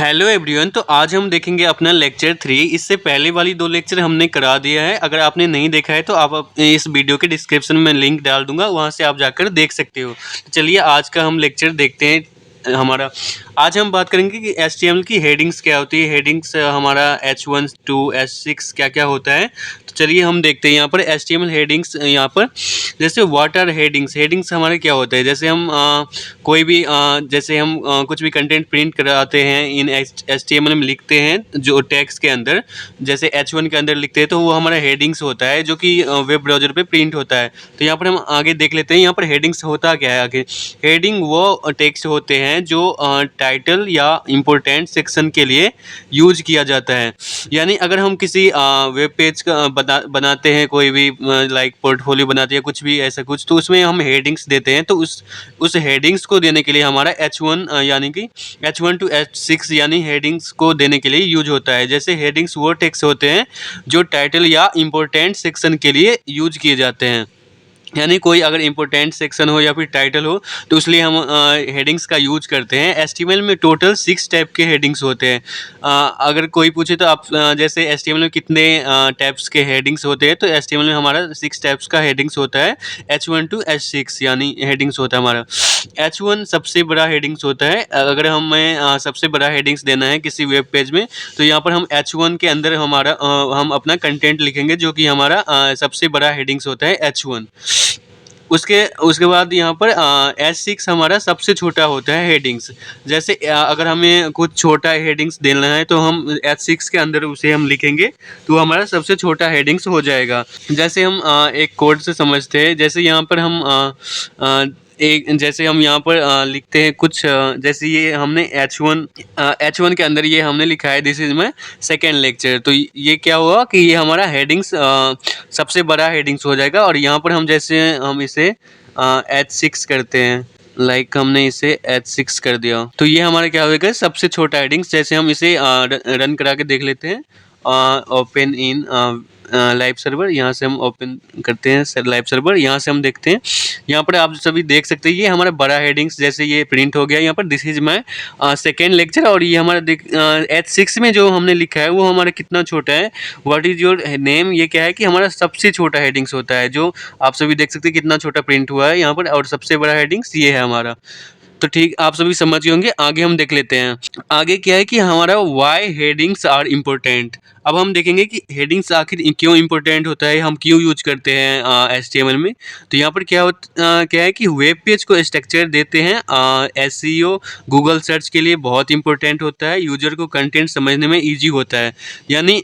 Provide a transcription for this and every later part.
Hello everyone. तो आज हम देखेंगे अपना लेक्चर 3। इससे पहले वाली 2 लेक्चर हमने करा दिया है। अगर आपने नहीं देखा है तो आप इस वीडियो के डिस्क्रिप्शन में लिंक डाल दूंगा, वहां से आप जाकर देख सकते हो। तो चलिए आज का हम लेक्चर देखते हैं। हमारा आज हम बात करेंगे कि HTML की हेडिंग्स क्या होती है। हेडिंग्स हमारा H1 to H6 क्या क्या होता है। तो चलिए हम देखते हैं यहाँ पर HTML हेडिंग्स। यहाँ पर जैसे व्हाट आर हेडिंग्स। हेडिंग्स हमारे क्या होता है, जैसे हम कोई भी जैसे हम कुछ भी कंटेंट प्रिंट कराते हैं इन HTML में लिखते हैं जो टैग्स के अंदर, जैसे H1 के अंदर लिखते हैं तो वो हमारा हेडिंग्स होता है जो कि वेब ब्राउज़र पे प्रिंट होता है। तो यहाँ पर हम आगे देख लेते हैं यहाँ पर हेडिंग्स होता क्या है। आगे हेडिंग वो टेक्स्ट होते हैं जो टाइटल या इम्पोर्टेंट सेक्शन के लिए यूज किया जाता है। यानी अगर हम किसी वेब पेज का बनाते हैं, कोई भी लाइक पोर्टफोलियो बनाते हैं कुछ भी ऐसा कुछ, तो उसमें हम हेडिंग्स देते हैं। तो उस हेडिंग्स को देने के लिए हमारा H1 यानी कि H1 to H6 यानी हेडिंग्स को देने के लिए यूज होता है। जैसे हेडिंग्स वो टेक्स्ट होते हैं जो टाइटल या इम्पोर्टेंट सेक्शन के लिए यूज किए जाते हैं। यानी कोई अगर इम्पोर्टेंट सेक्शन हो या फिर टाइटल हो तो इसलिए हम हेडिंग्स का यूज करते हैं। HTML में टोटल 6 टाइप के हेडिंग्स होते हैं। अगर कोई पूछे तो आप जैसे HTML में कितने टाइप्स के हेडिंग्स होते हैं, तो HTML में हमारा 6 टाइप्स का हेडिंग्स होता है। H1 to H6 यानी हेडिंग्स होता है हमारा। H1 सबसे बड़ा हेडिंग्स होता है। अगर हमें सबसे बड़ा हेडिंग्स देना है किसी वेब पेज में, तो यहाँ पर हम H1 के अंदर हम अपना कंटेंट लिखेंगे जो कि हमारा सबसे बड़ा हेडिंग्स होता है H1। उसके उसके बाद यहाँ पर H6 हमारा सबसे छोटा होता है हेडिंग्स। जैसे अगर हमें कुछ छोटा हेडिंग्स देना है तो हम H6 के अंदर उसे हम लिखेंगे तो हमारा सबसे छोटा हेडिंग्स हो जाएगा। जैसे हम एक कोड से समझते हैं। जैसे यहाँ पर हम जैसे हम यहाँ पर लिखते हैं कुछ जैसे ये हमने H1 के अंदर ये हमने लिखा है this is my second lecture. तो ये क्या हुआ कि ये हमारा हेडिंग्स सबसे बड़ा हेडिंग्स हो जाएगा। और यहाँ पर हम जैसे हम इसे H6 करते हैं, लाइक हमने इसे H6 कर दिया तो ये हमारा क्या होगा, सबसे छोटा हेडिंग्स। जैसे हम इसे रन करा के देख लेते हैं। ओपन इन लाइव सर्वर, यहाँ से हम ओपन करते हैं लाइव सर्वर। यहाँ से हम देखते हैं, यहाँ पर आप सभी देख सकते हैं ये हमारा बड़ा हेडिंग्स जैसे ये प्रिंट हो गया। यहाँ पर this is my second lecture. और ये हमारा H6 में जो हमने लिखा है वो हमारा कितना छोटा है, व्हाट इज योर नेम, ये क्या है कि हमारा सबसे छोटा हेडिंग्स होता है। जो आप सभी देख सकते हैं कितना छोटा प्रिंट हुआ है यहाँ पर। और सबसे बड़ा हेडिंग्स ये है हमारा। तो ठीक, आप सभी समझ गए होंगे। आगे हम देख लेते हैं। आगे क्या है कि हमारा वाई हेडिंग्स आर इम्पोर्टेंट। अब हम देखेंगे कि हेडिंग्स आखिर क्यों इम्पोर्टेंट होता है, हम क्यों यूज करते हैं HTML में। तो यहाँ पर क्या है कि वेब पेज को स्ट्रक्चर देते हैं। SEO गूगल सर्च के लिए बहुत इंपॉर्टेंट होता है। यूजर को कंटेंट समझने में ईजी होता है। यानी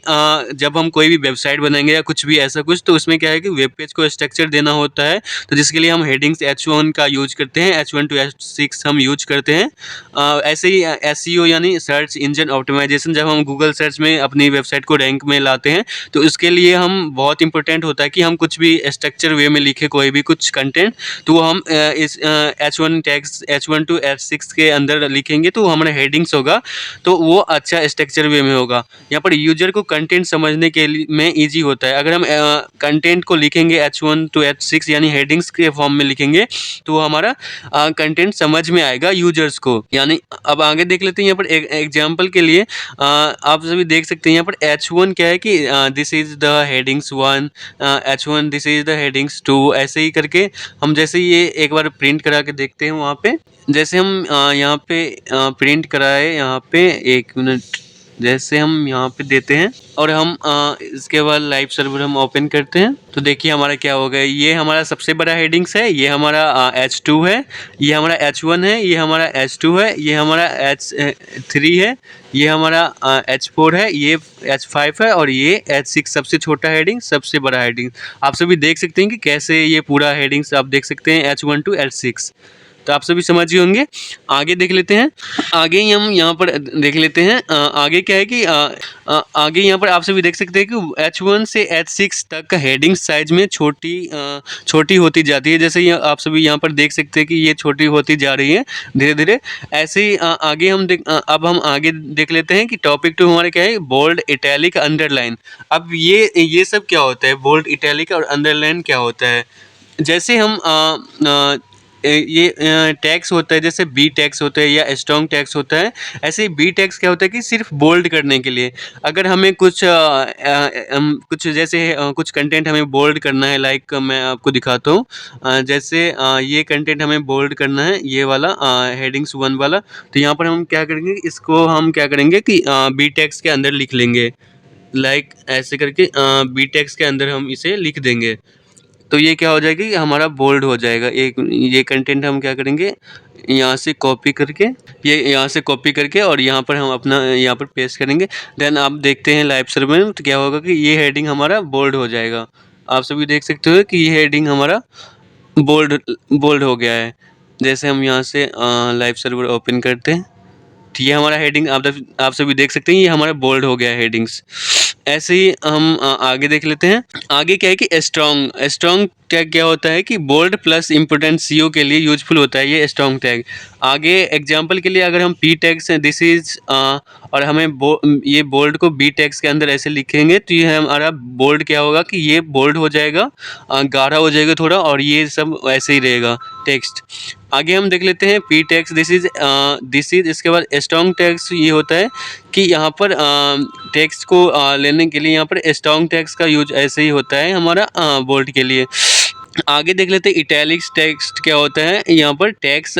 जब हम कोई भी वेबसाइट बनाएंगे या कुछ भी ऐसा कुछ, तो उसमें क्या है कि वेब पेज को स्ट्रक्चर देना होता है। तो जिसके लिए हम हेडिंग्स H1 का यूज करते हैं, H1 to H6 हम यूज करते हैं। ऐसे ही SEO यानी सर्च इंजन ऑप्टिमाइजेशन, जब हम गूगल सर्च में अपनी वेबसाइट को रैंक में लाते हैं तो इसके लिए हम बहुत इंपॉर्टेंट होता है कि हम कुछ भी स्ट्रक्चर वे में लिखे कोई भी कुछ कंटेंट, तो वो हम इस H1 tags H1 to H6 के अंदर लिखेंगे तो हमारा हेडिंग्स होगा, तो वो अच्छा स्ट्रक्चर वे में होगा। यहाँ पर यूजर को कंटेंट समझने के लिए में ईजी होता है। अगर हम कंटेंट को लिखेंगे H1 to H6 यानी हेडिंग्स के फॉर्म में लिखेंगे तो वो हमारा कंटेंट समझ में आएगा यूजर्स को। यानी अब आगे देख लेते हैं। यहाँ पर एक एग्जांपल के लिए आप सभी देख सकते हैं यहाँ पर H1 क्या है कि this is the headings 1, H1 this is the headings 2, ऐसे ही करके हम जैसे ये एक बार प्रिंट करा के देखते हैं वहाँ पे। जैसे हम यहाँ पे प्रिंट कराए, यहाँ पे 1 मिनट, जैसे हम यहाँ पे देते हैं और हम इसके बाद लाइव सर्वर हम ओपन करते हैं तो देखिए हमारा क्या होगा। ये हमारा सबसे बड़ा हेडिंग्स है, ये हमारा H2 है, ये हमारा H1 है, ये हमारा H2 है, ये हमारा H3 है, ये हमारा H4 है, ये H5 है और ये H6 सबसे छोटा हेडिंग, सबसे बड़ा हेडिंग। आप सभी देख सकते हैं कि कैसे ये पूरा हेडिंग्स आप देख सकते हैं H1 to H6। तो आप सभी समझ ही होंगे। आगे देख लेते हैं। आगे ही हम यहाँ पर देख लेते हैं। आगे क्या है कि आगे यहाँ पर आप सभी देख सकते हैं कि H1 से H6 तक हेडिंग साइज में छोटी होती जाती है। जैसे ये आप सभी यहाँ पर देख सकते हैं कि ये छोटी होती जा रही है धीरे धीरे। ऐसे ही आगे अब हम आगे देख लेते हैं कि टॉपिक 2 हमारे क्या है, बोल्ड, इटैलिक, अंडरलाइन। अब ये सब क्या होता है, बोल्ड, इटैलिक और अंडरलाइन क्या होता है। जैसे हम ये टैग्स होता है, जैसे बी टैग्स होता है या स्ट्रॉन्ग टैग्स होता है, ऐसे ही बी टैग्स क्या होता है कि सिर्फ बोल्ड करने के लिए। अगर हमें कुछ जैसे कुछ कंटेंट हमें बोल्ड करना है, लाइक मैं आपको दिखाता हूँ। जैसे ये कंटेंट हमें बोल्ड करना है, ये वाला हेडिंग्स 1 वाला। तो यहाँ पर हम क्या करेंगे, इसको हम क्या करेंगे कि बी टैग्स के अंदर लिख लेंगे, लाइक ऐसे करके बी टैग्स के अंदर हम इसे लिख देंगे। तो ये क्या हो जाएगा कि हमारा बोल्ड हो जाएगा। एक ये कंटेंट हम क्या करेंगे, यहाँ से कॉपी करके, ये यहाँ से कॉपी करके और यहाँ पर हम अपना यहाँ पर पेस्ट करेंगे। देन आप देखते हैं लाइव सर्वर में तो क्या होगा कि ये हेडिंग हमारा बोल्ड हो जाएगा। आप सभी देख सकते हो कि ये हेडिंग हमारा बोल्ड बोल्ड हो गया है। जैसे हम यहाँ से लाइव सर्वर ओपन करते हैं तो ये हमारा हेडिंग आप सभी देख सकते हैं, ये हमारा बोल्ड हो गया है हेडिंग्स। ऐसे ही हम आगे देख लेते हैं। आगे क्या है कि स्ट्रॉन्ग टैग क्या होता है कि बोल्ड प्लस इंपोर्टेंट सीओ के लिए यूजफुल होता है ये स्ट्रॉन्ग टैग। आगे एग्जांपल के लिए अगर हम पी टैग से दिस इज और हमें ये बोल्ड को बी टैग्स के अंदर ऐसे लिखेंगे तो ये हमारा बोल्ड क्या होगा कि ये बोल्ड हो जाएगा, गाढ़ा हो जाएगा थोड़ा, और ये सब ऐसे ही रहेगा टेक्स्ट। आगे हम देख लेते हैं पी टैग्स दिस इज। इसके बाद स्ट्रॉन्ग टैग्स ये होता है कि यहाँ पर टेक्स्ट को लेने के लिए यहाँ पर स्ट्रॉन्ग टैग्स का यूज ऐसे ही होता है हमारा बोल्ड के लिए। आगे देख लेते हैं इटैलिक्स टेक्स्ट क्या होता है। यहाँ पर टेक्स्ट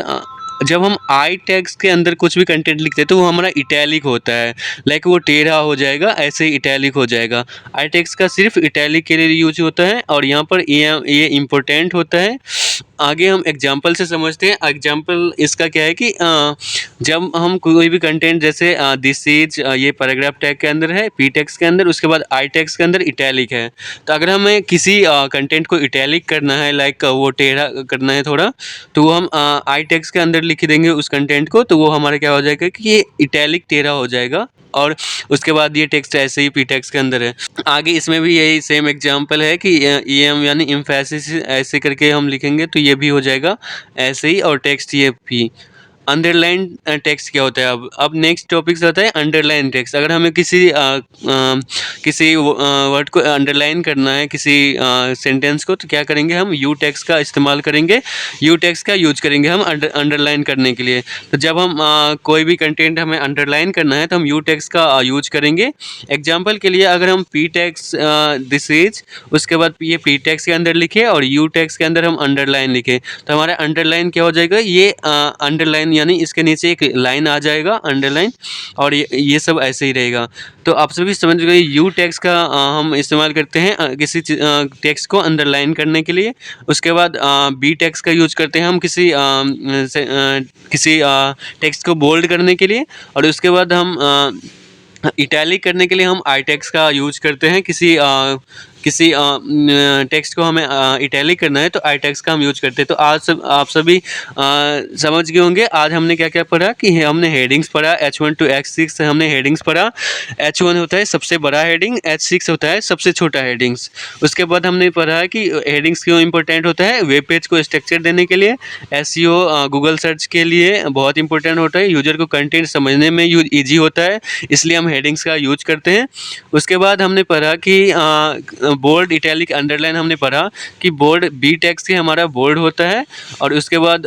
जब हम आई टैग्स के अंदर कुछ भी कंटेंट लिखते हैं तो वो हमारा इटैलिक होता है, लाइक वो टेढ़ा हो जाएगा, ऐसे ही इटैलिक हो जाएगा। आई टैग्स का सिर्फ इटैलिक के लिए यूज होता है और यहाँ पर ये इम्पोर्टेंट होता है। आगे हम एग्जाम्पल से समझते हैं। एग्जाम्पल इसका क्या है कि जब हम कोई भी कंटेंट जैसे दिस इज ये पैराग्राफ टैग के अंदर है, पी टैग्स के अंदर, उसके बाद आई टैग्स के अंदर इटैलिक है। तो अगर हमें किसी कंटेंट को इटैलिक करना है, लाइक वो टेढ़ा करना है थोड़ा, तो वो हम आई टैग्स के अंदर लिख देंगे उस कंटेंट को, तो वो हमारा क्या हो जाएगा कि ये इटैलिक टेढ़ा हो जाएगा और उसके बाद ये टेक्स्ट ऐसे ही पी टैग्स के अंदर है। आगे इसमें भी यही सेम एग्जांपल है कि एम यानी एम्फेसिस ऐसे करके हम लिखेंगे तो ये भी हो जाएगा ऐसे ही, और टेक्स्ट ये भी। अंडरलाइन टेक्स्ट क्या होता है। अब नेक्स्ट टॉपिक होता है अंडरलाइन टेक्स्ट। अगर हमें किसी वर्ड को अंडरलाइन करना है, किसी सेंटेंस को, तो क्या करेंगे, हम यू टेक्स्ट का इस्तेमाल करेंगे, यू टेक्स्ट का यूज करेंगे हम अंडरलाइन करने के लिए। तो जब हम कोई भी कंटेंट हमें अंडरलाइन करना है तो हम यू टेक्स्ट का यूज करेंगे। एग्जाम्पल के लिए अगर हम पी टेक्स्ट दिस इज, उसके बाद ये पी टेक्स्ट के अंदर लिखे और यू टेक्स्ट के अंदर हम अंडरलाइन लिखे, तो हमारा अंडरलाइन क्या हो जाएगा, ये अंडरलाइन यानी इसके नीचे एक लाइन आ जाएगा अंडरलाइन, और ये सब ऐसे ही रहेगा। तो आप सभी समझ गए यू टेक्स्ट का हम इस्तेमाल करते हैं किसी टेक्स्ट को अंडरलाइन करने के लिए। उसके बाद बी टेक्स्ट का यूज करते हैं हम किसी टेक्स्ट को बोल्ड करने के लिए, और उसके बाद हम इटैलिक करने के लिए हम आई टेक्स्ट का यूज करते हैं। किसी टेक्स्ट को हमें इटैलिक करना है तो आई टेक्स्ट का हम यूज करते हैं। तो आज आप सभी समझ गए होंगे आज हमने क्या क्या पढ़ा कि हमने हेडिंग्स पढ़ा, H1 to H6 हमने हेडिंग्स पढ़ा। H1 होता है सबसे बड़ा हेडिंग, H6 होता है सबसे छोटा हेडिंग्स। उसके बाद हमने पढ़ा कि हेडिंग्स क्यों इंपॉर्टेंट होता है, वेब पेज को स्ट्रक्चर देने के लिए, एसईओ गूगल सर्च के लिए बहुत इंपॉर्टेंट होता है, यूजर को कंटेंट समझने में ईजी होता है, इसलिए हम हेडिंग्स का यूज करते हैं। उसके बाद हमने पढ़ा कि बोल्ड, इटैलिक, अंडरलाइन हमने पढ़ा कि बोल्ड बी टैग से हमारा बोल्ड होता है, और उसके बाद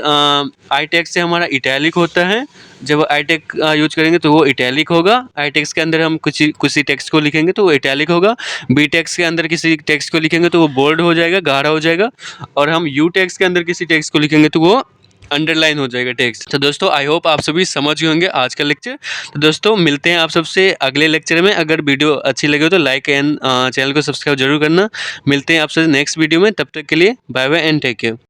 आई टैग से हमारा इटैलिक होता है। जब आई टैग यूज करेंगे तो वो इटैलिक होगा। आई टैग्स के अंदर हम किसी टेक्स्ट को लिखेंगे तो वो इटैलिक होगा। बी टैग्स के अंदर किसी टेक्स्ट को लिखेंगे तो वो बोल्ड हो जाएगा, गाढ़ा हो जाएगा, और हम यू टैग्स के अंदर किसी टेक्स्ट को लिखेंगे तो वो अंडरलाइन हो जाएगा टेक्स्ट। तो दोस्तों आई होप आप सभी समझ गए होंगे आज का लेक्चर। तो दोस्तों मिलते हैं आप सबसे अगले लेक्चर में। अगर वीडियो अच्छी लगे तो लाइक एंड चैनल को सब्सक्राइब जरूर करना। मिलते हैं आपसे नेक्स्ट वीडियो में, तब तक के लिए bye bye and take care.